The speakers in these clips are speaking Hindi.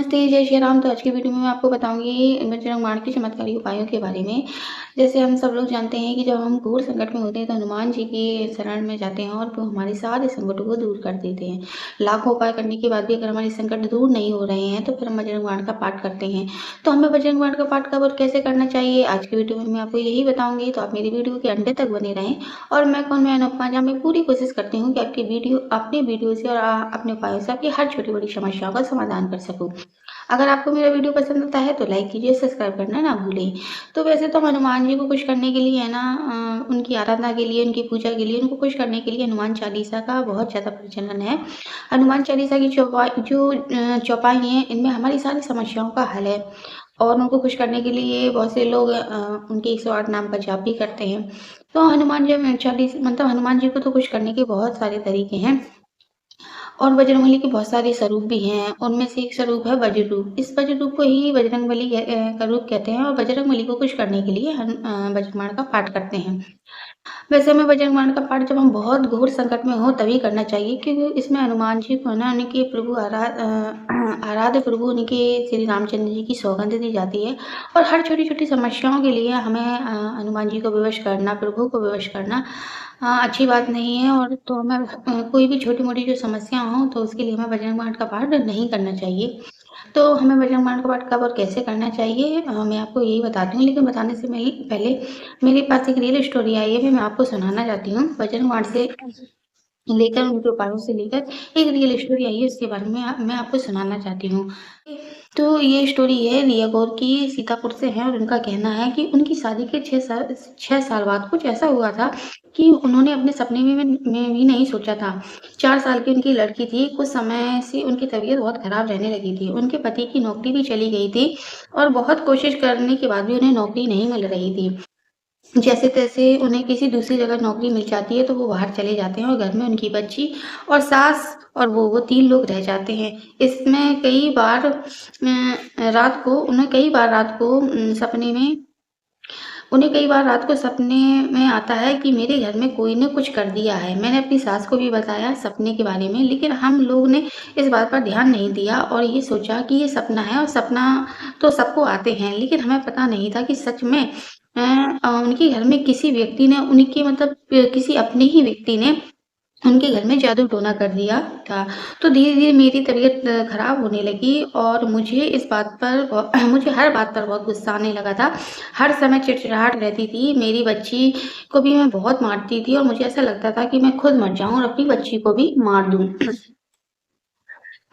नमस्ते, जय श्री राम। तो आज की वीडियो में मैं आपको बताऊँगी बजरंग बाण के चमत्कारी उपायों के बारे में। जैसे हम सब लोग जानते हैं कि जब हम घोर संकट में होते हैं तो हनुमान जी की शरण में जाते हैं और वो हमारे सारे संकटों को दूर कर देते हैं। लाखों उपाय करने के बाद भी अगर हमारे संकट दूर नहीं हो रहे हैं तो फिर हम बजरंग बाण का पाठ करते हैं। तो हमें बजरंग बाण का पाठ कब और कैसे करना चाहिए, आज की वीडियो में मैं आपको यही बताऊँगी। तो आप मेरी वीडियो के अंत तक बने रहें। और मैं कौन मैं अनुपमा, जहाँ मैं पूरी कोशिश करती हूँ कि आपकी वीडियो अपनी वीडियो से और अपने उपायों से आपकी हर छोटी-बड़ी समस्याओं का समाधान कर सकूँ। अगर आपको मेरा वीडियो पसंद आता है तो लाइक कीजिए, सब्सक्राइब करना ना भूलें। तो वैसे तो हनुमान जी को खुश करने के लिए है ना, उनकी आराधना के लिए, उनकी पूजा के लिए, उनको खुश करने के लिए हनुमान चालीसा का बहुत ज़्यादा प्रचलन है। हनुमान चालीसा की चौपाई हैं, इनमें हमारी सारी समस्याओं का हल है। और उनको खुश करने के लिए बहुत से लोग उनके 108 नाम का जाप भी करते हैं। तो हनुमान जी को तो खुश करने के बहुत सारे तरीके हैं। और बजरंगबली के बहुत सारे स्वरूप भी हैं, उनमें से एक स्वरूप है वज्र रूप। इस वज्र रूप को ही बजरंगबली का रूप कहते हैं और बजरंगबली को खुश करने के लिए बजरंग का पाठ करते हैं। वैसे हमें बजरंग बाण का पाठ जब हम बहुत घोर संकट में हो तभी करना चाहिए, क्योंकि इसमें हनुमान जी को ना उनके आराध्य प्रभु उनके श्री रामचंद्र जी की सौगंध दी जाती है। और हर छोटी-छोटी समस्याओं के लिए हमें हनुमान जी को विवश करना, प्रभु को विवश करना अच्छी बात नहीं है। और तो हमें कोई भी छोटी-मोटी जो समस्या हो तो उसके लिए हमें बजरंग बाण का पाठ नहीं करना चाहिए। तो हमें बजरंग बाण का पाठ कब और कैसे करना चाहिए, मैं आपको यही बताती हूँ। लेकिन बताने से पहले मेरे पास एक रियल स्टोरी आई है, मैं आपको सुनाना चाहती हूँ। बजरंग बाण से लेकर उनके उपायों से लेकर एक रियल स्टोरी आई है, उसके बारे में मैं आपको सुनाना चाहती हूँ। तो ये स्टोरी है रिया गौर की, सीतापुर से है। और उनका कहना है कि उनकी शादी के 6 साल बाद कुछ ऐसा हुआ था कि उन्होंने अपने सपने में भी नहीं सोचा था। 4 साल की उनकी लड़की थी। कुछ समय से उनकी तबीयत बहुत खराब रहने लगी थी। उनके पति की नौकरी भी चली गई थी और बहुत कोशिश करने के बाद भी उन्हें नौकरी नहीं मिल रही थी। जैसे-तैसे उन्हें किसी दूसरी जगह नौकरी मिल जाती है तो वो बाहर चले जाते हैं और घर में उनकी बच्ची और सास और वो 3 लोग रह जाते हैं। इसमें कई बार रात को सपने में उन्हें कई बार रात को सपने में आता है कि मेरे घर में कोई ने कुछ कर दिया है। मैंने अपनी सास को भी बताया सपने के बारे में, लेकिन हम लोग ने इस बात पर ध्यान नहीं दिया और ये सोचा कि ये सपना है। और सपना तो सबको आते हैं, लेकिन हमें पता नहीं था कि सच में उनके घर में किसी व्यक्ति ने किसी अपने ही व्यक्ति ने उनके घर में जादू-टोना कर दिया था। तो धीरे-धीरे मेरी तबीयत खराब होने लगी और मुझे हर बात पर बहुत गुस्सा आने लगा था। हर समय चिड़चिड़ाहट रहती थी। मेरी बच्ची को भी मैं बहुत मारती थी और मुझे ऐसा लगता था कि मैं खुद मर जाऊँ और अपनी बच्ची को भी मार दूँ।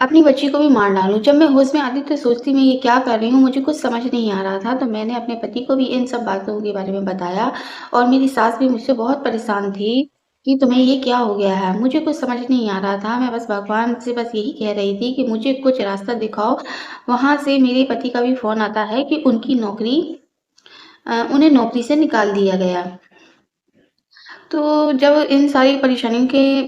अपनी बच्ची को भी मार डालूँ। जब मैं होश में आती तो सोचती मैं ये क्या कर रही हूँ, मुझे कुछ समझ नहीं आ रहा था। तो मैंने अपने पति को भी इन सब बातों के बारे में बताया और मेरी सास भी मुझसे बहुत परेशान थी कि तुम्हें ये क्या हो गया है? मुझे कुछ समझ नहीं आ रहा था। मैं बस भगवान से बस यही कह रही थी कि मुझे कुछ रास्ता दिखाओ। वहाँ से मेरे पति का भी फ़ोन आता है कि उन्हें नौकरी से निकाल दिया गया। तो जब इन सारी परेशानियों के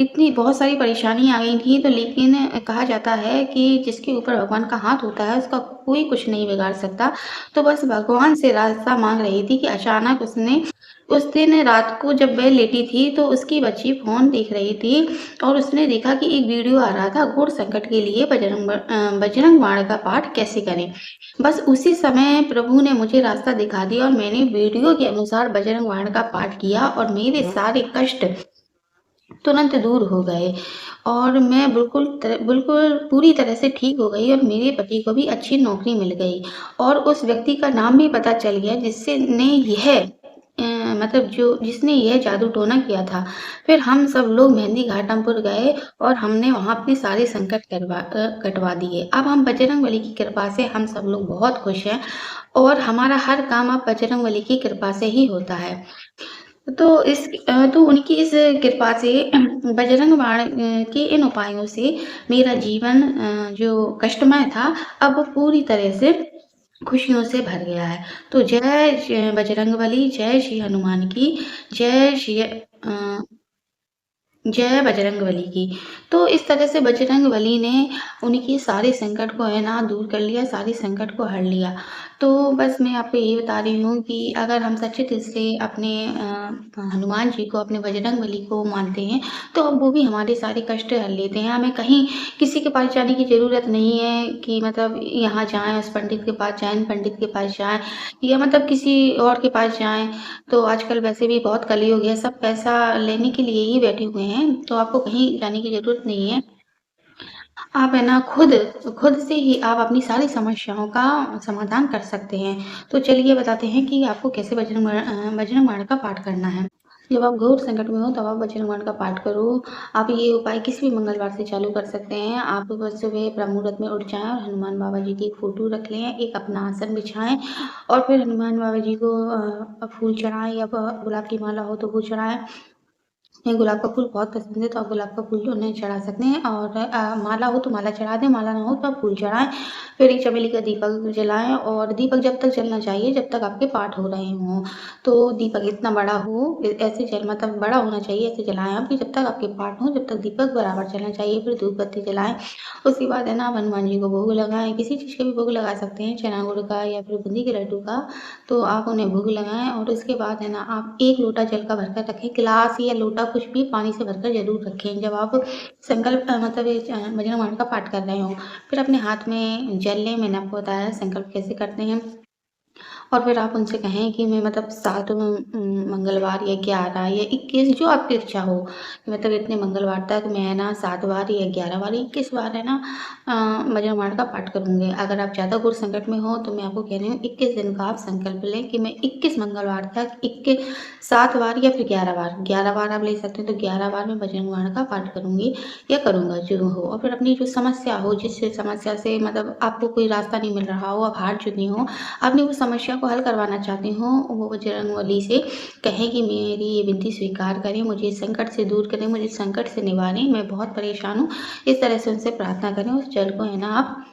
इतनी बहुत सारी परेशानी आ गई थी, तो लेकिन कहा जाता है कि जिसके ऊपर भगवान का हाथ होता है उसका कोई कुछ नहीं बिगाड़ सकता। तो बस भगवान से रास्ता माँग रही थी कि अचानक उस दिन रात को जब वह लेटी थी तो उसकी बच्ची फ़ोन देख रही थी और उसने देखा कि एक वीडियो आ रहा था, घोर संकट के लिए बजरंग बाण का पाठ कैसे करें। बस उसी समय प्रभु ने मुझे रास्ता दिखा दिया और मैंने वीडियो के अनुसार बजरंग बाण का पाठ किया और मेरे सारे कष्ट तुरंत दूर हो गए और मैं बिल्कुल पूरी तरह से ठीक हो गई और मेरे पति को भी अच्छी नौकरी मिल गई और उस व्यक्ति का नाम भी पता चल गया जिसने यह जादू टोना किया था। फिर हम सब लोग मेहंदी घाटमपुर गए और हमने वहाँ अपने सारे संकट कटवा दिए। अब हम बजरंगबली की कृपा से हम सब लोग बहुत खुश हैं और हमारा हर काम अब बजरंगबली की कृपा से ही होता है। तो उनकी इस कृपा से बजरंग बाण के इन उपायों से मेरा जीवन जो कष्टमय था, अब पूरी तरह से खुशियों से भर गया है। तो जय बजरंगबली, जय श्री हनुमान की, जय श्री जय बजरंगबली की। तो इस तरह से बजरंगबली ने उनकी सारे संकट को है ना दूर कर लिया, सारे संकट को हर लिया। तो बस मैं आपको यही बता रही हूँ कि अगर हम सच्चे दिल से अपने हनुमान जी को, अपने बजरंगबली को मानते हैं, तो अब वो भी हमारे सारे कष्ट हर लेते हैं। हमें कहीं किसी के पास जाने की ज़रूरत नहीं है कि मतलब यहाँ जाएँ, उस पंडित के पास जाएँ, इन पंडित के पास जाएँ या मतलब किसी और के पास जाएँ। तो आजकल वैसे भी बहुत कलयुग है, सब पैसा लेने के लिए ही बैठे हुए हैं, तो आपको कहीं जाने की ज़रूरत नहीं है। आप है ना खुद से ही आप अपनी सारी समस्याओं का समाधान कर सकते हैं। तो चलिए बताते हैं कि आपको कैसे बजरंग बाण का पाठ करना है। जब आप घोर संकट में हो तब आप बजरंग बाण का पाठ करो। आप ये उपाय किसी भी मंगलवार से चालू कर सकते हैं। आप बस सुबह ब्रह्म मुहूर्त में उठ जाएँ और हनुमान बाबा जी की एक फ़ोटो रख लें, एक अपना आसन बिछाएँ और फिर हनुमान बाबा जी को फूल चढ़ाएँ या गुलाब की माला हो तो वो चढ़ाएँ। उन्हें गुलाब का फूल बहुत पसंद है तो आप गुलाब का फूल उन्हें चढ़ा सकते हैं और माला हो तो माला चढ़ा दें, माला ना हो तो आप फूल चढ़ाएँ। फिर एक चमेली का दीपक जलाएँ और दीपक जब तक जलना चाहिए जब तक आपके पाठ हो रहे हों। तो दीपक इतना बड़ा हो ऐसे जल मतलब बड़ा होना चाहिए ऐसे जलाएँ आप कि जब तक आपके पाठ हों जब तक दीपक बराबर जलना चाहिए। फिर धूप बत्ती जलाएँ। उसके बाद है ना आप हनुमान जी को भोग लगाएँ, किसी चीज़ का भी भोग लगा सकते हैं, चना गुड़ का या फिर बूंदी के लड्डू का। तो आप उन्हें भोग लगाएँ और उसके बाद है ना आप 1 लोटा जल का भरकर रखें, गिलास या लोटा कुछ भी पानी से भरकर ज़रूर रखें जब आप संकल्प मतलब ये बजरंग बाण का पाठ कर रहे हों। फिर अपने हाथ में जल लें, मैंने आपको बताया संकल्प कैसे करते हैं। और फिर आप उनसे कहें कि मैं मतलब 7 मंगलवार या 11 या 21 जो आपकी इच्छा हो, कि मतलब इतने मंगलवार तक मैं ना 7 बार या 11 बार, 21 बार है ना बजरंग बाण का पाठ करूँगी। अगर आप ज़्यादा घोर संकट में हो तो मैं आपको कह रही हूँ 21 दिन का आप संकल्प लें कि मैं 21 मंगलवार तक 21 7 बार या फिर 11 बार, 11 बार आप ले सकते हैं तो 11 बार मैं बजरंग बाण का पाठ करूँगी या करूँगा जो हो। और फिर अपनी जो समस्या हो, जिस समस्या से मतलब आपको कोई रास्ता नहीं मिल रहा हो, आप हार चुकी हो, अपनी वो समस्या को हल करवाना चाहती हूँ, वो बजरंगबली से कहें कि मेरी ये विनती स्वीकार करें, मुझे इस संकट से दूर करें, मुझे इस संकट से निवारें, मैं बहुत परेशान हूँ। इस तरह से उनसे प्रार्थना करें, उस जल को है ना आप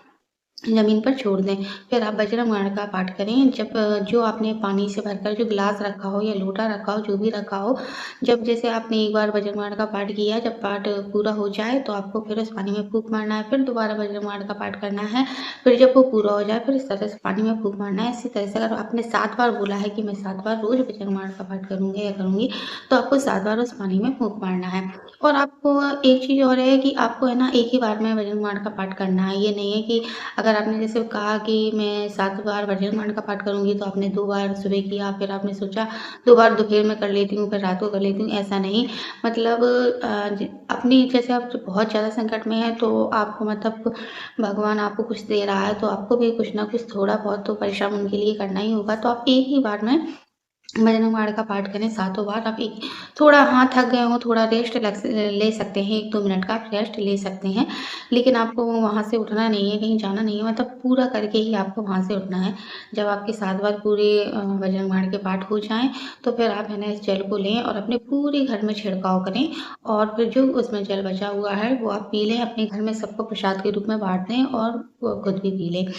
ज़मीन पर छोड़ दें। फिर आप बजरंग बाण का पाठ करें। जब जो आपने पानी से भरकर जो गिलास रखा हो या लोटा रखा हो, जो भी रखा हो, जब जैसे आपने एक बार बजरंग बाण का पाठ किया, जब पाठ पूरा हो जाए तो आपको फिर उस पानी में फूँक मारना है, फिर दोबारा बजरंग बाण का पाठ करना है। फिर जब वो पूरा हो जाए, फिर इस तरह से पानी में फूँक मारना है। इसी तरह से अगर आपने 7 बार बोला है कि मैं 7 बार रोज़ बजरंग बाण का पाठ करूँगी या करूँगी, तो आपको 7 बार उस पानी में फूँक मारना है। और आपको एक चीज़ और है कि आपको है ना एक ही बार में बजरंग बाण का पाठ करना है। ये नहीं है कि अगर आपने जैसे कहा कि मैं 7 बार बजरंग बाण का पाठ करूँगी, तो आपने 2 बार सुबह किया, फिर आपने सोचा 2 बार दोपहर में कर लेती हूँ, फिर रात को कर लेती हूँ, ऐसा नहीं। मतलब ज अपनी जैसे आप जब बहुत ज़्यादा संकट में हैं, तो आपको मतलब भगवान आपको कुछ दे रहा है, तो आपको भी कुछ ना कुछ थोड़ा बहुत तो परिश्रम उनके लिए करना ही होगा। तो आप एक ही बार में बजरंग बाण का पाठ करें सातों बार। आप एक थोड़ा हाँ, थक गए हों, थोड़ा रेस्ट ले सकते हैं, 1-2 मिनट का आप रेस्ट ले सकते हैं। लेकिन आपको वहाँ से उठना नहीं है, कहीं जाना नहीं है, मतलब पूरा करके ही आपको वहाँ से उठना है। जब आपके 7 बार पूरे बजरंग बाण के पाठ हो जाएँ, तो फिर आप है ना इस जल को लें और अपने पूरे घर में छिड़काव करें और फिर जो उसमें जल बचा हुआ है, वो आप पी लें, अपने घर में सबको प्रसाद के रूप में बाँट दें और वो खुद भी पी लें।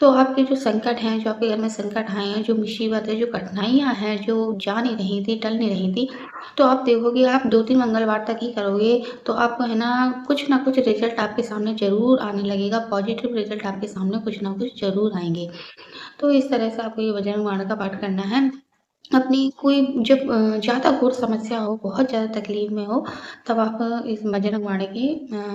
तो आपके जो संकट हैं, जो आपके घर में संकट आए हैं, जो मुसीबत है, जो कठिनाइयाँ हैं, जो जा नहीं रही थी, टल नहीं रही थी, तो आप देखोगे आप 2-3 मंगलवार तक ही करोगे, तो आपको है ना कुछ रिज़ल्ट आपके सामने ज़रूर आने लगेगा, पॉज़िटिव रिज़ल्ट आपके सामने कुछ ना कुछ ज़रूर आएँगे। तो इस तरह से आपको ये बजरंग बाण का पाठ करना है। अपनी कोई जब ज़्यादा घोर समस्या हो, बहुत ज़्यादा तकलीफ़ में हो, तब आप इस बजरंग बाण के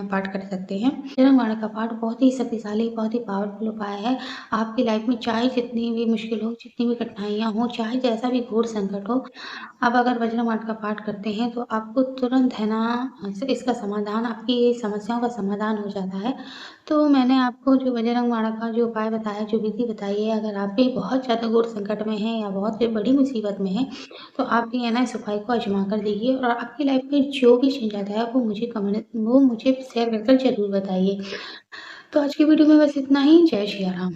पाठ कर सकते हैं। बजरंग बाण का पाठ बहुत ही शक्तिशाली, बहुत ही पावरफुल उपाय है। आपकी लाइफ़ में चाहे जितनी भी मुश्किल हो, जितनी भी कठिनाइयाँ हों, चाहे जैसा भी घोर संकट हो, आप अगर बजरंग बाण का पाठ करते हैं, तो आपको तुरंत है ना इसका समाधान आपकी समस्याओं का समाधान हो जाता है। तो मैंने आपको जो बजरंग बाण का जो उपाय बताया, जो विधि बताई है, अगर आप भी बहुत ज़्यादा घोर संकट में हैं या बहुत बड़ी मुसीबत में हैं, तो आप भी है ना इस उपाय को आज़मा कर देखिए और आपकी लाइफ़ में जो भी चेंज आता है वो मुझे शेयर कर ज़रूर बताइए। तो आज की वीडियो में बस इतना ही। जय श्री राम।